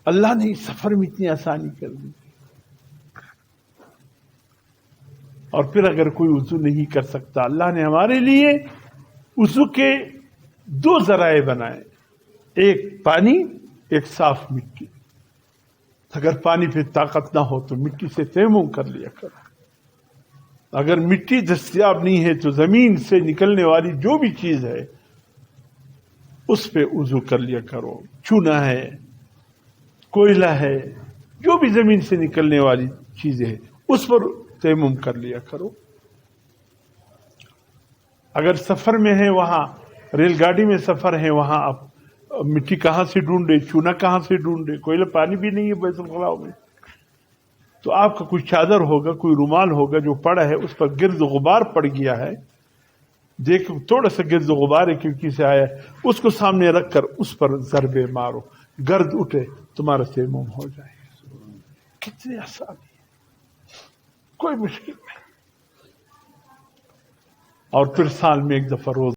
اللہ نے اس سفر میں اتنی آسانی کر دی. اور پھر اگر کوئی وضو نہیں کر سکتا، اللہ نے ہمارے لیے وضو کے 2 ذرائع بنائے، ایک پانی، ایک صاف مٹی. اگر پانی پہ طاقت نہ ہو تو مٹی سے تیمم کر لیا کرو. اگر مٹی دستیاب نہیں ہے تو زمین سے نکلنے والی جو بھی چیز ہے اس پہ وضو کر لیا کرو. چونا ہے، کوئلہ ہے، جو بھی زمین سے نکلنے والی چیزیں ہیں اس پر تیمم کر لیا کرو. اگر سفر میں ہے، وہاں ریل گاڑی میں سفر ہے، وہاں آپ مٹی کہاں سے ڈھونڈے، چونا کہاں سے ڈھونڈے، کوئلہ پانی بھی نہیں ہے بیت الخلاء میں، تو آپ کا کوئی چادر ہوگا، کوئی رومال ہوگا جو پڑا ہے، اس پر گرد غبار پڑ گیا ہے، دیکھ تھوڑا سا گرد غبار ہے کیونکہ سے آیا ہے، اس کو سامنے رکھ کر اس پر ضربے مارو، گرد اٹھے تمہارا تیمم ہو جائے. کتنی آسانی، کوئی مشکل نہیں. اور پھر سال میں ایک دفعہ روزہ